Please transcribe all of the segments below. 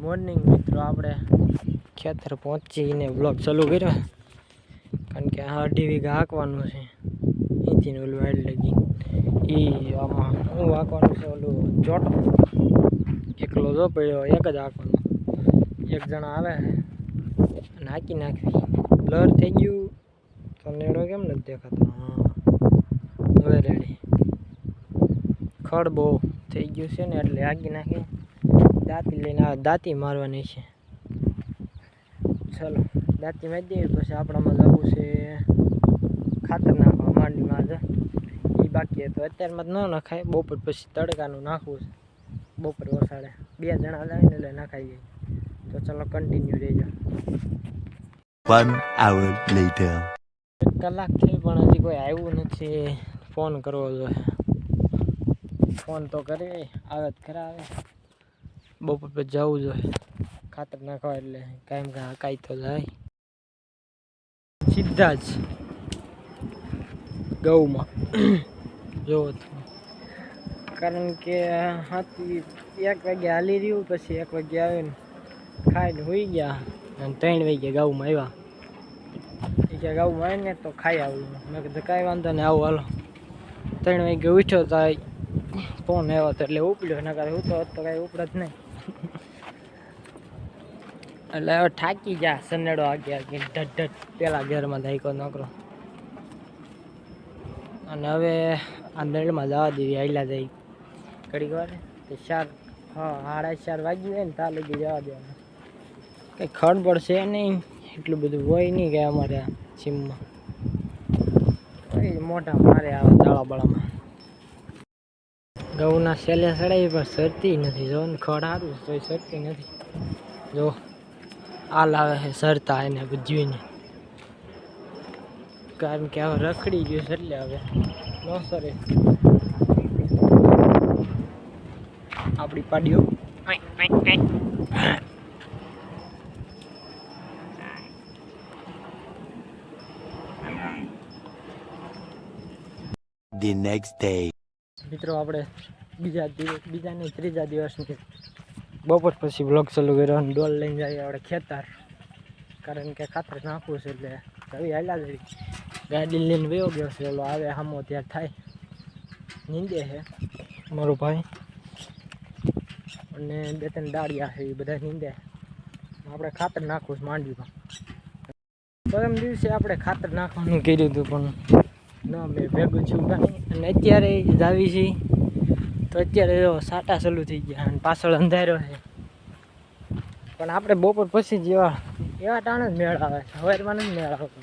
Morning મિત્રો આપણે ખેતર પહોંચીને બ્લોગ ચાલુ કર્યો કારણ કે આ 2.5 વીઘા હાંકવાનું છે અહીંથી ઓલું વાડ લગી એ આમાં હું હાંકવાનું છે ઓલું ચોટો એકલો જો પડ્યો એક જ હાંકવાનો એક જણા આવે અને હાંકી નાખવી બ્લર થઈ ગયું તો નેડો કેમ નથી દેખાતો હા હવે રેડી ખડ બહુ થઈ ગયું છે ને એટલે હાંકી નાખી દાંતી લઈને આવે દાંતી મારવાની છે ચાલો દાંતી મારી દેવી પછી આપણામાં જવું છે ખાતર નાખવા માંડીમાં જ એ બાકી તો અત્યારમાં જ ન નખાય બપોર પછી તડકાનું નાખવું છે બપોર વસાડે 2 જણા લાવીને એટલે નખાઈ જાય તો ચાલો કન્ટિન્યુ રહેજો 1 hour later 1 કલાક થઈ પણ હજી કોઈ આવ્યું નથી ફોન કરવો જોઈએ ફોન તો કરી આવે જ ખરા આવે બપોર પછી જવું જોઈએ ખાતર નાખવા એટલે કાંઈ કાંઈ તો જાય સીધા જ ગૌમાં જોવો કારણ કે હાથી 1 વાગે હાલી રહ્યું પછી 1 વાગે આવીને ખાઈને હોઈ ગયા અને 3 વાગે ગાઉમાં આવ્યા એ કે ગાઉમાં આવીને તો ખાઈ આવું મેં કીધું કાંઈ વાંધો નહીં આવું હાલો 3 વાગે ઉઠ્યો તો ફોન આવ્યો તો એટલે ઉપડ્યો ના કાંઈ હું તો કાંઈ ઉપડે જ નહીં એટલે હવે થાકી ગયા સનેડો આગ્યા કે ઢટ પેલા ઘરમાં ધાઈકો નકરો અને હવે આ નળમાં જવા દેવી આયલા જાય ઘડીક વાર તો 4:30 વાગી જાય ને ત્યાં લગી જવા દેવાનું કંઈ ખડ પડશે નહીં એટલું બધું હોય નહીં કે અમારે સીમમાં મોટા મારે આવે તાળાબાળામાં ઘઉંના સેલે સડાવી પણ સરતી નથી જો ને ખડ સારું તો સરતી નથી જો આ લાવે છે સરતા એને બધીને કારણ કે હવે રખડી ગયું છે એટલે હવે ન સરે આપણી પાડીઓ the next day મિત્રો આપણે બીજા ત્રીજા દિવસની બપોર પછી બ્લોગ ચાલુ કર્યો અને ડોલ લઈને જઈએ આપણે ખેતર કારણ કે ખાતર નાખવું છે એટલે હવે હાલ્યા જઈ ગાડી લઈને વયો ગયો છે ઓલો આવે સામો ત્યાં થાય નીંદે છે મારો ભાઈ અને 2-3 ડાળિયા છે એ બધા નીંદે આપણે ખાતર નાખવું છે માંડવીમાં પરમ દિવસે આપણે ખાતર નાખવાનું કર્યું હતું પણ ન મેં ભેગું છું કાંઈ અને અત્યારે જ આવી છે તો અત્યારે જો સાટા ચાલુ થઈ ગયા અને પાછળ અંધારો છે પણ આપણે બપોર પછી જ એવા ટાણે જ મેળ આવે છે સવારમાં નથી મેળ આવતો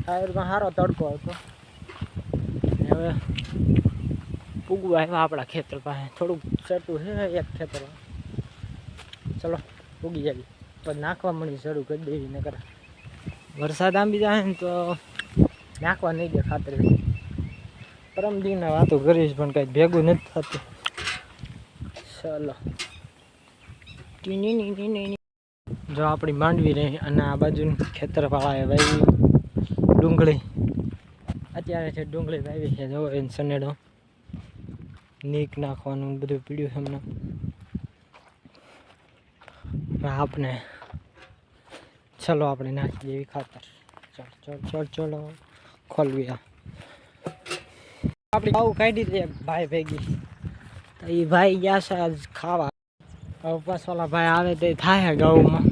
સવારમાં સારો તડકો હતો હવે પૂગવા આવ્યા આપણા ખેતર પાસે થોડુંક ચટું છે એક ખેતરમાં ચલો પૂગી જાય પછી નાખવા મળી શરૂ કરી દેવી નકર વરસાદ આંબી જાય ને તો નાખવા નહીં દે ખાતર પરમ દીના વાતો કરીશ પણ કંઈ ભેગું નથી થતું ચાલો જો આપણી માંડવી રહી અને આ બાજુ ખેતરવાળાએ વાવી ડુંગળી અત્યારે છે ડુંગળી વાવી છે જો એને સનેડો નીક નાખવાનું બધું પીડ્યું છે હમણાં આપણે ચલો આપણે નાખી દેવી ખાતર ચલો ખોલવી આપણી આવું કાઢી દે ભાઈ ભેગી તો એ ભાઈ ગયા છે આજ ખાવા હવે પાછવાલા ભાઈ આવે તે થાય ગાઉમાં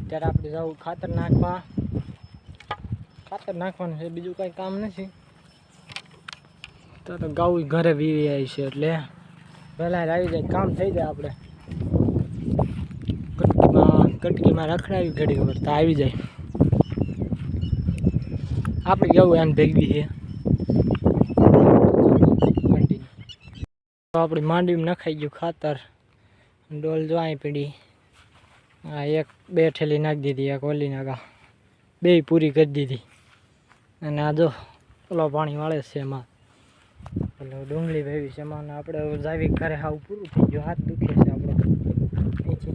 ત્યારે આપણે જવું ખાતર નાખવાનું છે બીજું કાંઈ કામ નથી તો ગાઉ ઘરે વીવી આવી છે એટલે પહેલાં આવી જાય કામ થઈ જાય આપણે કટકીમાં રખડાવી ઘડી વખત તો આવી જાય આપણે ગાઉ એને ભેગવી છે તો આપણી માંડવીમાં નખાઈ ગયું ખાતર ડોલ જો અહીં પડી આ 1-2 ઠેલી નાખી દીધી એક ઓલી નાખા 2 પૂરી કરી દીધી અને આ જો ઓલો પાણી વાળે છે એમાં પેલો ડુંગળી ભાવી છે એમાં આપણે જાવી ઘરે હાવ પૂરું થઈ ગયું હાથ દુખે છે આપણો અહીંથી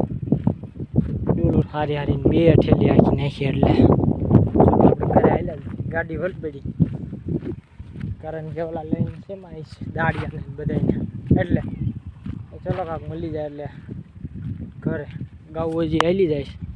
ડોલું હારીને 2 ઠેલી આખી નાખી એટલે આપણે ઘરે આવેલા ગાડી વલ પડી કારણ કે ઓલા લઈને છે એમાં દાડિયા ને બધાને એટલે ચલો કાંક મળી જાય એટલે ઘરે ગાવું હજી હાલી જાય છે.